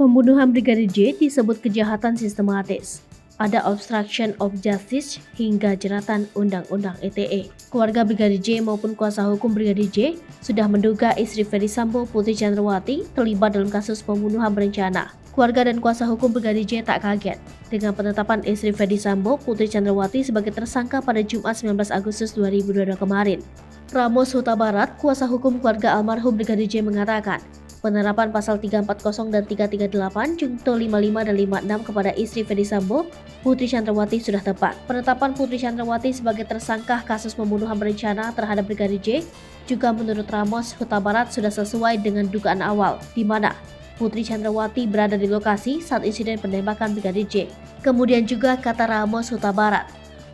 Pembunuhan Brigadir J disebut kejahatan sistematis. Ada obstruction of justice hingga jeratan Undang-Undang ITE. Keluarga Brigadir J maupun kuasa hukum Brigadir J sudah menduga istri Ferdy Sambo, Putri Chandrawati, terlibat dalam kasus pembunuhan berencana. Keluarga dan kuasa hukum Brigadir J tak kaget dengan penetapan istri Ferdy Sambo, Putri Chandrawati sebagai tersangka pada Jumat 19 Agustus 2022 kemarin. Ramos Huta Barat, kuasa hukum keluarga almarhum Brigadir J mengatakan, penerapan pasal 340 dan 338 Junto 55 dan 56 kepada istri Ferdy Sambo, Putri Chandrawati sudah tepat. Penetapan Putri Chandrawati sebagai tersangka kasus pembunuhan berencana terhadap Brigadir J juga menurut Ramos Huta Barat sudah sesuai dengan dugaan awal, di mana Putri Chandrawati berada di lokasi saat insiden penembakan Brigadir J. Kemudian juga kata Ramos Huta Barat,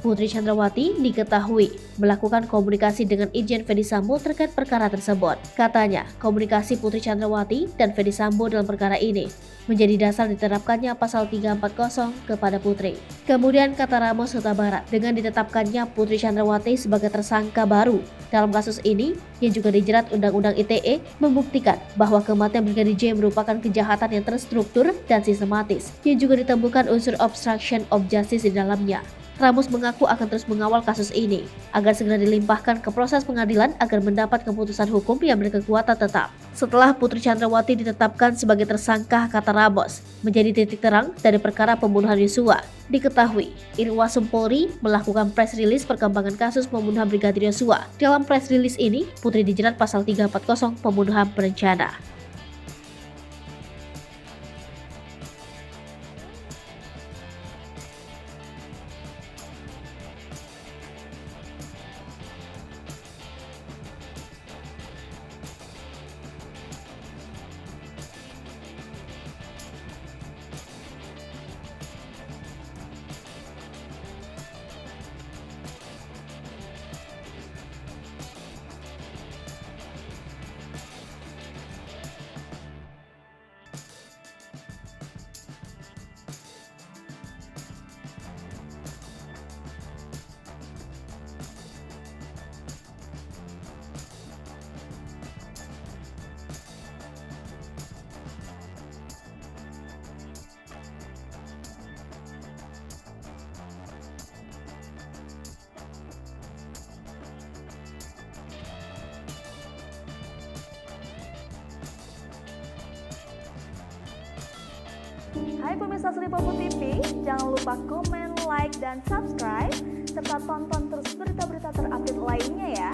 Putri Chandrawati diketahui melakukan komunikasi dengan Irjen Ferdy Sambo terkait perkara tersebut. Katanya, komunikasi Putri Chandrawati dan Ferdy Sambo dalam perkara ini menjadi dasar diterapkannya pasal 340 kepada Putri. Kemudian kata Ramos Huta Barat, dengan ditetapkannya Putri Chandrawati sebagai tersangka baru dalam kasus ini yang juga dijerat Undang-Undang ITE membuktikan bahwa kematian Brigadir J merupakan kejahatan yang terstruktur dan sistematis yang juga ditemukan unsur obstruction of justice di dalamnya. Ramos mengaku akan terus mengawal kasus ini agar segera dilimpahkan ke proses pengadilan agar mendapat keputusan hukum yang berkekuatan tetap. Setelah Putri Chandrawati ditetapkan sebagai tersangka, kata Ramos, menjadi titik terang dari perkara pembunuhan Yosua. Diketahui, Irwasum Polri melakukan press release perkembangan kasus pembunuhan Brigadir Yosua. Dalam press release ini, Putri dijerat pasal 340 pembunuhan berencana. Hai pemirsa Sri Popo TV, jangan lupa komen, like, dan subscribe, serta tonton terus berita-berita terupdate lainnya ya.